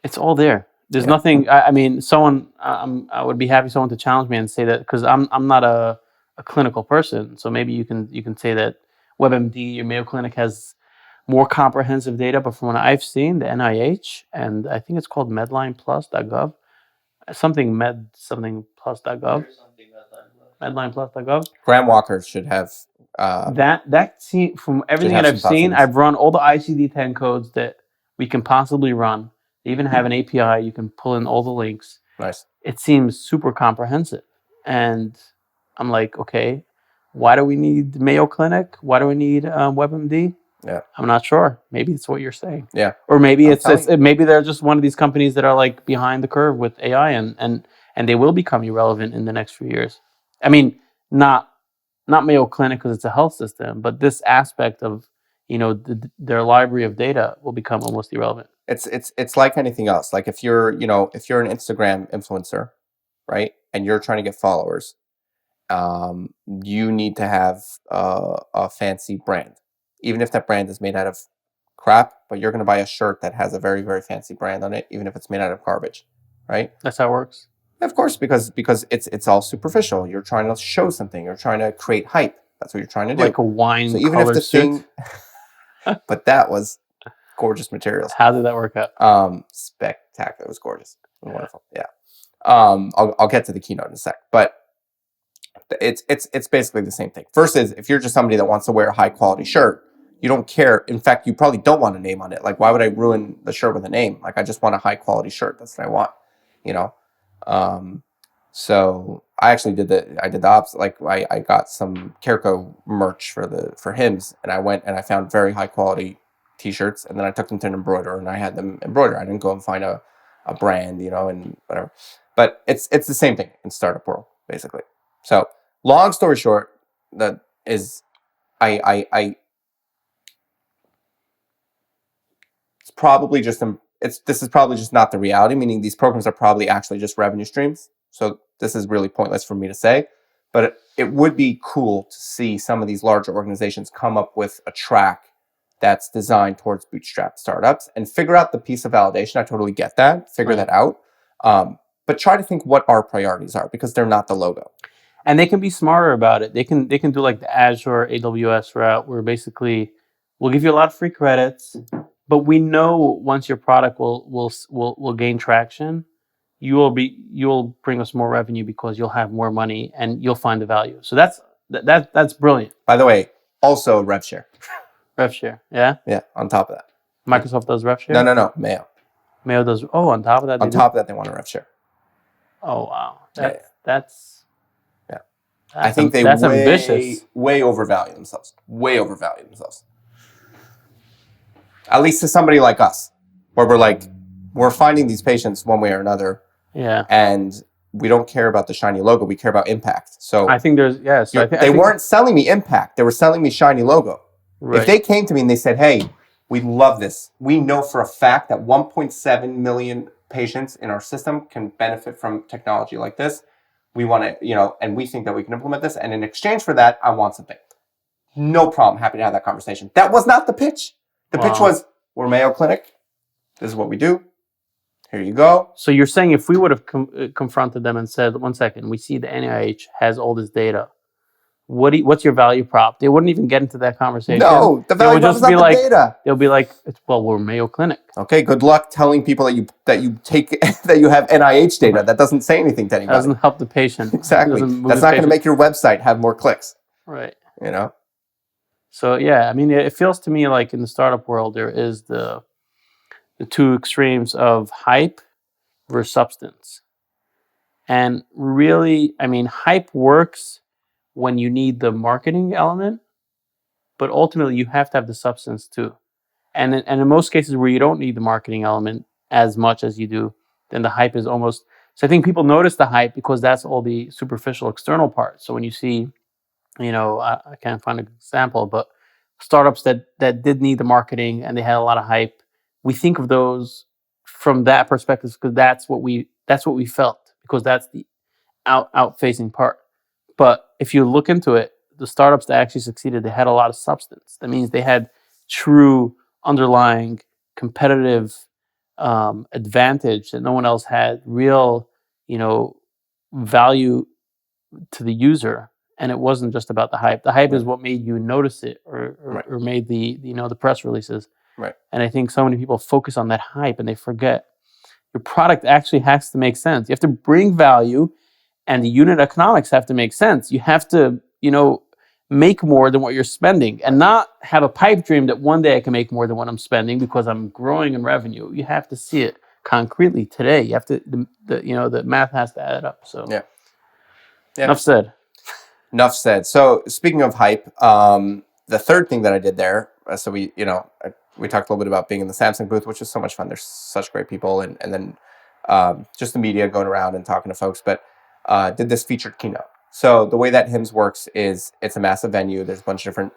It's all there. There's nothing. I mean, I would be happy someone to challenge me and say that because I'm not a clinical person. So maybe you can say that WebMD or Mayo Clinic has more comprehensive data, but from what I've seen, the NIH and I think it's called medlineplus.gov, something plus.gov, medlineplus.gov. Graham Walker should have that from everything that I've seen. I've run all the ICD-10 codes that we can possibly run. They even have an API you can pull in all the links. Nice. It seems super comprehensive, and I'm like, okay, why do we need Mayo Clinic? Why do we need WebMD? Yeah, I'm not sure. Maybe it's what you're saying. Yeah, or maybe maybe they're just one of these companies that are like behind the curve with AI, and they will become irrelevant in the next few years. I mean, not Mayo Clinic because it's a health system, but this aspect of their library of data will become almost irrelevant. It's like anything else. Like if you're an Instagram influencer, right, and you're trying to get followers, you need to have a fancy brand. Even if that brand is made out of crap, but you're going to buy a shirt that has a very, very fancy brand on it, even if it's made out of garbage, right? That's how it works. Of course, because it's all superficial. You're trying to show something. You're trying to create hype. That's what you're trying to do. Like a wine so even if the thing, but that was gorgeous materials. How did that work out? Spectacular. It was gorgeous. It was wonderful. Yeah. I'll get to the keynote in a sec, but it's basically the same thing. First is if you're just somebody that wants to wear a high quality shirt, you don't care. In fact, you probably don't want a name on it. Like, why would I ruin the shirt with a name? Like, I just want a high quality shirt. That's what I want, So I actually did the opposite. Like, I got some CareCo merch for HIMSS, and I went and I found very high quality t-shirts, and then I took them to an embroiderer and I had them embroidered. I didn't go and find a brand, and whatever. But it's the same thing in startup world, basically. So long story short, that is, I it's probably just this is probably just not the reality. Meaning these programs are probably actually just revenue streams. So this is really pointless for me to say, but it would be cool to see some of these larger organizations come up with a track that's designed towards bootstrap startups and figure out the piece of validation. I totally get that. Figure that out. But try to think what our priorities are, because they're not the logo. And they can be smarter about it. They can do like the Azure AWS route, where basically we'll give you a lot of free credits, but we know once your product will gain traction, you'll bring us more revenue because you'll have more money and you'll find the value. So that's brilliant. By the way, also rev share. Rev share, yeah? Yeah, on top of that. Microsoft does rev share? No, Mayo. Mayo does, on top of that? On top of that, they want a rev share. Oh, wow. Yeah. That's I think that's ambitious. Way overvalue themselves. Way overvalue themselves. At least to somebody like us, where we're finding these patients one way or another. Yeah. And we don't care about the shiny logo. We care about impact. So I think there's, they weren't selling me impact. They were selling me shiny logo. Right. If they came to me and they said, hey, we love this. We know for a fact that 1.7 million patients in our system can benefit from technology like this. We want to, and we think that we can implement this. And in exchange for that, I want something. No problem. Happy to have that conversation. That was not the pitch. The pitch was, we're Mayo Clinic. This is what we do. Here you go. So you're saying if we would have confronted them and said, 1 second, we see the NIH has all this data. What's your value prop? They wouldn't even get into that conversation. No, the value prop is not the data. They'll be like, we're Mayo Clinic. Okay, good luck telling people that you take that you have NIH data. That doesn't say anything to anybody. That doesn't help the patient. Exactly. That's not going to make your website have more clicks. Right. So yeah, I mean, it feels to me like in the startup world there is the two extremes of hype versus substance. And really, I mean, hype works when you need the marketing element, but ultimately you have to have the substance too. And in most cases where you don't need the marketing element as much as you do, then the hype is almost... So I think people notice the hype because that's all the superficial external part. So when you see, I can't find an example, but startups that did need the marketing and they had a lot of hype, we think of those from that perspective because that's what we felt, because that's the out-facing part. But if you look into it, the startups that actually succeeded, they had a lot of substance. That means they had true underlying competitive advantage that no one else had, real, value to the user. And it wasn't just about the hype. The hype is what made you notice it or made the press releases. Right. And I think so many people focus on that hype and they forget your product actually has to make sense. You have to bring value, and the unit economics have to make sense. You have to, make more than what you're spending, and not have a pipe dream that one day I can make more than what I'm spending because I'm growing in revenue. You have to see it concretely today. You have to, the math has to add up. So yeah. Enough said. Enough said. So speaking of hype, the third thing that I did there, so we talked a little bit about being in the Samsung booth, which is so much fun. There's such great people, and then just the media going around and talking to folks, but did this featured keynote. So the way that HIMSS works is it's a massive venue. There's a bunch of different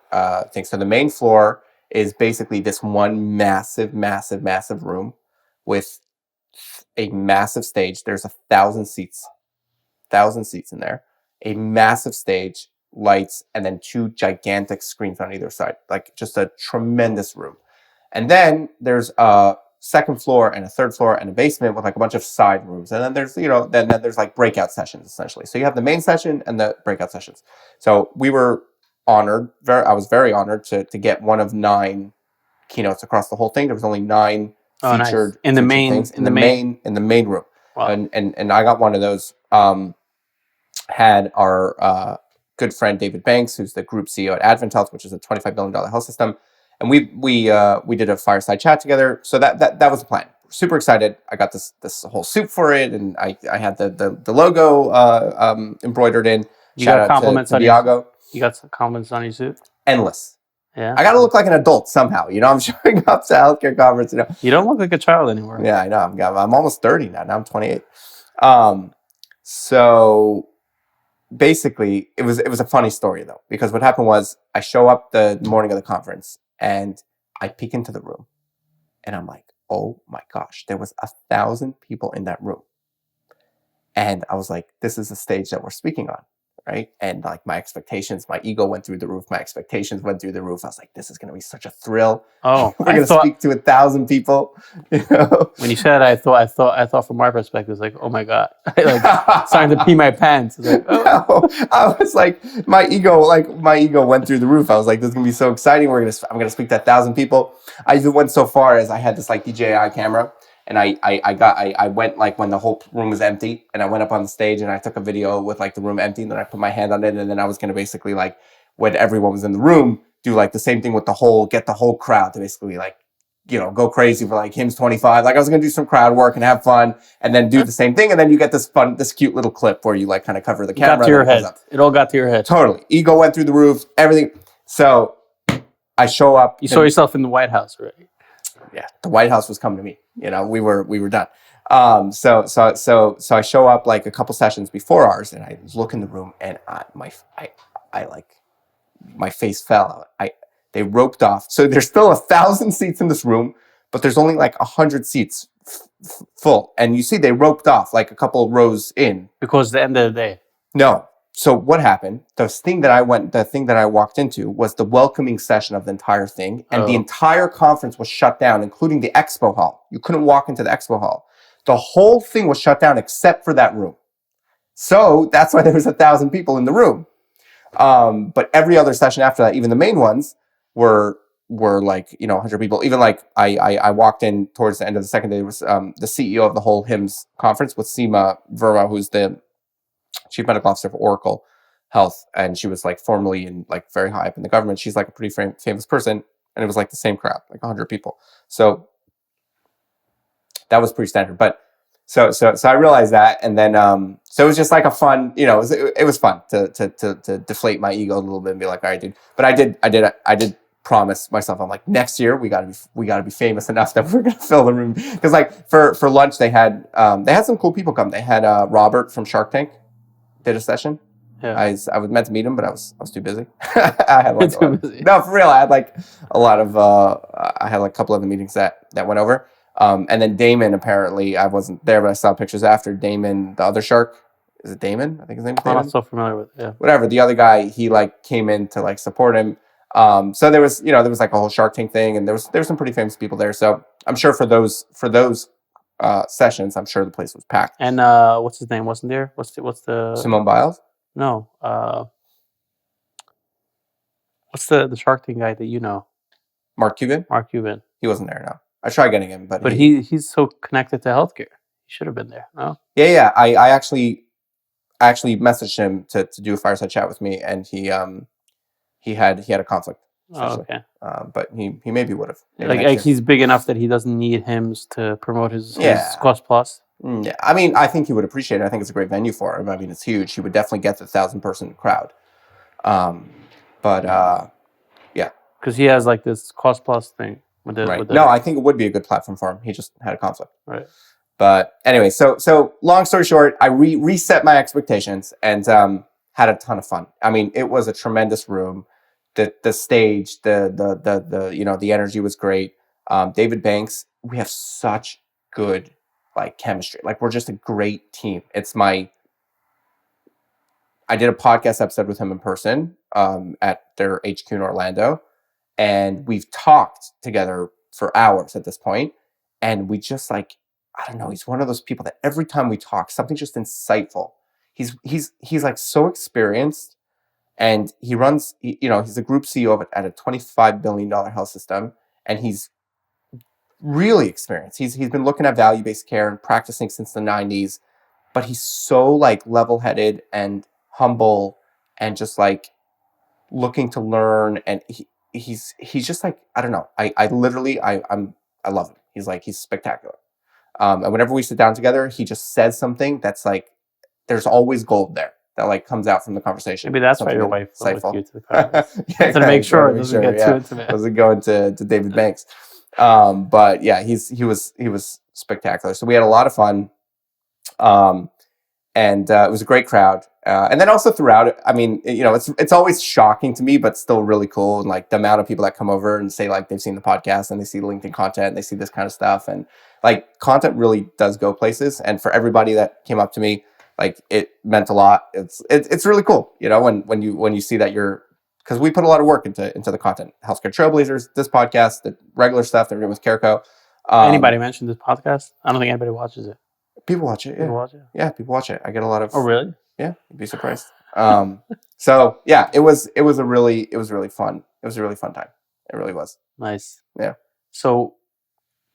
things. So the main floor is basically this one massive room with a massive stage. There's 1,000 seats in there, a massive stage, lights, and then 2 gigantic screens on either side, like just a tremendous room. And then there's a second floor and a third floor and a basement with like a bunch of side rooms. And then there's, then there's like breakout sessions essentially. So you have the main session and the breakout sessions. So we were honored, I was very honored to get one of 9 keynotes across the whole thing. There was only 9 featured nice. in the main room. Wow. And I got one of those. Had our good friend David Banks, who's the group CEO at Advent Health, which is a $25 billion health system. And we did a fireside chat together. So that was the plan. Super excited. I got this whole suit for it, and I had the logo embroidered in. Shout out to Viago. You got some compliments on your suit? Endless. Yeah. I got to look like an adult somehow. I'm showing up to a healthcare conference. You don't look like a child anymore. Yeah, I know. I'm almost 30 now. Now I'm 28. So basically, it was a funny story though, because what happened was I show up the morning of the conference and I peek into the room and I'm like, oh my gosh, there was 1,000 people in that room. And I was like, this is the stage that we're speaking on, right? And like my expectations, my ego went through the roof. My expectations went through the roof. I was like, this is going to be such a thrill. Oh, We're going to speak to 1,000 people. You know? When you said it, I thought from my perspective, it's like, oh my God, like starting to pee my pants. It's like, oh. No, I was like, my ego went through the roof. I was like, this is going to be so exciting. I'm going to speak to 1,000 people. I even went so far as I had this like DJI camera. And I went like when the whole room was empty, and I went up on the stage and I took a video with like the room empty, and then I put my hand on it, and then I was gonna basically like when everyone was in the room do like the same thing with get the whole crowd to basically like, you know, go crazy for like HIMSS 25. Like I was gonna do some crowd work and have fun, and then do the same thing, and then you get this cute little clip where you like kind of cover the camera. Got to your head. It all got to your head. Totally, ego went through the roof, everything. So I show up. You saw yourself in the White House, right? Yeah, the White House was coming to me. You know, we were done. So I show up like a couple sessions before ours, and I look in the room, and my face fell out. They roped off. So there's still 1,000 seats in this room, but there's only like 100 seats full, and you see they roped off like a couple rows in because the end of the day. No. So what happened? The thing that I walked into was the welcoming session of the entire thing. And the entire conference was shut down, including the expo hall. You couldn't walk into the expo hall. The whole thing was shut down except for that room. So that's why there was 1,000 people in the room. But every other session after that, even the main ones were like, you know, 100 people. Even like I walked in towards the end of the second day, there was the CEO of the whole HIMSS conference with Seema Verma, who's the Chief Medical Officer of Oracle Health, and she was like formerly in like very high up in the government. She's like a pretty famous person, and it was like the same crowd, like 100 people. So that was pretty standard. But so I realized that, and then so it was just like a fun, you know, it was fun to deflate my ego a little bit and be like, all right, dude. But I did promise myself, I'm like, next year we gotta be famous enough that we're gonna fill the room, because like for lunch they had some cool people come. They had Robert from Shark Tank did a session. Yeah. I was meant to meet him, but I was too busy. I had like no, for real. I had like a lot of I had like a couple of the meetings that went over. And then Damon, apparently I wasn't there, but I saw pictures after. Damon, the other shark, is it Damon? I think his name is Damon. I'm not so familiar with it. Yeah. Whatever. The other guy, he like came in to like support him. So there was like a whole Shark Tank thing, and there was some pretty famous people there. So I'm sure for those sessions, I'm sure the place was packed. And what's his name? Wasn't there? What's the Simone Biles? No. What's the Shark Tank guy that you know? Mark Cuban? Mark Cuban. He wasn't there, no. I tried getting him, but he's so connected to healthcare. He should have been there, no? Yeah. I actually messaged him to do a fireside chat with me, and he had a conflict. Oh, okay. But he maybe would have. Like he's big enough that he doesn't need HIMSS to promote his Cost Plus. Yeah, I mean, I think he would appreciate it. I think it's a great venue for him. I mean, it's huge. He would definitely get the 1,000-person crowd. Yeah, because he has like this Cost Plus thing. Right. No, I think it would be a good platform for him. He just had a conflict. Right. But anyway, so long story short, I reset my expectations and had a ton of fun. I mean, it was a tremendous room. The stage, the energy was great. David Banks, we have such good like chemistry. Like we're just a great team. I did a podcast episode with him in person at their HQ in Orlando, and we've talked together for hours at this point. And we just like, I don't know, he's one of those people that every time we talk, something's just insightful. He's like so experienced, and he runs, he's a group CEO at a $25 billion health system, and he's really experienced. He's been looking at value-based care and practicing since the 90s, but he's so like level-headed and humble and just like looking to learn. And he's just like, I don't know. I love him. He's spectacular. And whenever we sit down together, he just says something that's like, there's always gold there that like comes out from the conversation. Maybe that's why your wife went with you to the conference. To make sure it doesn't get too intimate. Wasn't going to David Banks. But yeah, he was spectacular. So we had a lot of fun. And it was a great crowd. And then also throughout it, I mean, it's always shocking to me, but still really cool. And like the amount of people that come over and say like they've seen the podcast and they see the LinkedIn content and they see this kind of stuff. And like content really does go places. And for everybody that came up to me, like it meant a lot. It's really cool, when you see that because we put a lot of work into the content. Healthcare Trailblazers, this podcast, the regular stuff that we're doing with CareCo. Anybody mentioned this podcast? I don't think anybody watches it. People watch it. Yeah. People watch it. Yeah, people watch it. I get a lot of. Oh, really? Yeah, you'd be surprised. So yeah, it was a really fun. It was a really fun time. It really was. Nice. Yeah. So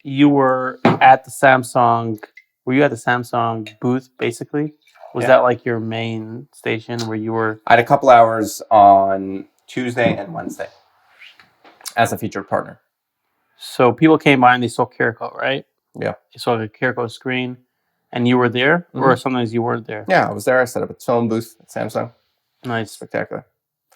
you were at the Samsung. Were you at the Samsung booth basically? Was that like your main station where you were? I had a couple hours on Tuesday and Wednesday as a featured partner. So people came by and they saw CareCo, right? Yeah. They saw the CareCo screen, and you were there, or sometimes you weren't there. Yeah, I was there. I set up a film booth at Samsung. Nice. Spectacular.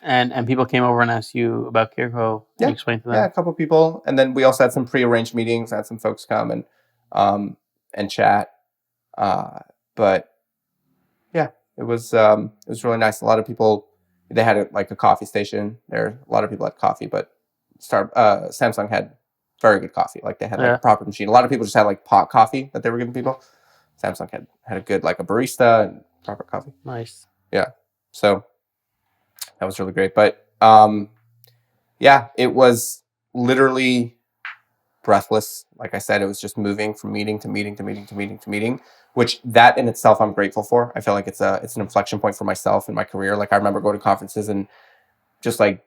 And people came over and asked you about CareCo. Yeah. You explained to them. Yeah, a couple people, and then we also had some pre-arranged meetings. I had some folks come and chat. But yeah, it was really nice. A lot of people. They had a coffee station there. A lot of people had coffee, but Samsung had very good coffee. Like they had a proper machine. A lot of people just had like pot coffee that they were giving people. Samsung had a good a barista and proper coffee. Nice. Yeah. So that was really great. But yeah, it was literally breathless. Like I said, it was just moving from meeting to meeting to meeting to meeting to meeting, which that in itself I'm grateful for. I feel like it's an inflection point for myself in my career. Like I remember going to conferences and just like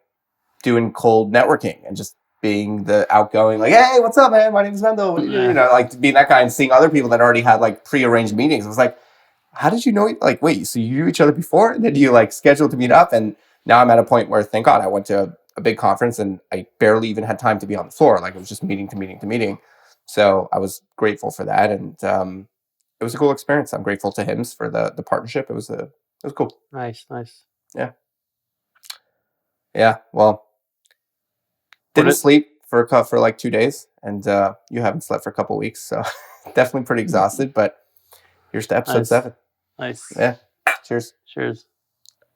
doing cold networking and just being the outgoing, like, hey, what's up, man? My name is Mendel. Like being that guy and seeing other people that already had like prearranged meetings. I was like, how did you know? Like, wait, so you knew each other before? And then you like scheduled to meet up? And now I'm at a point where, thank God, I went to a big conference and I barely even had time to be on the floor. Like it was just meeting to meeting to meeting. So I was grateful for that. And it was a cool experience. I'm grateful to HIMSS for the partnership. It was cool. Nice. Yeah. Yeah. Well, didn't sleep for like 2 days, and you haven't slept for a couple of weeks, so definitely pretty exhausted. But here's to episode 7. Nice. Yeah. Cheers. Cheers.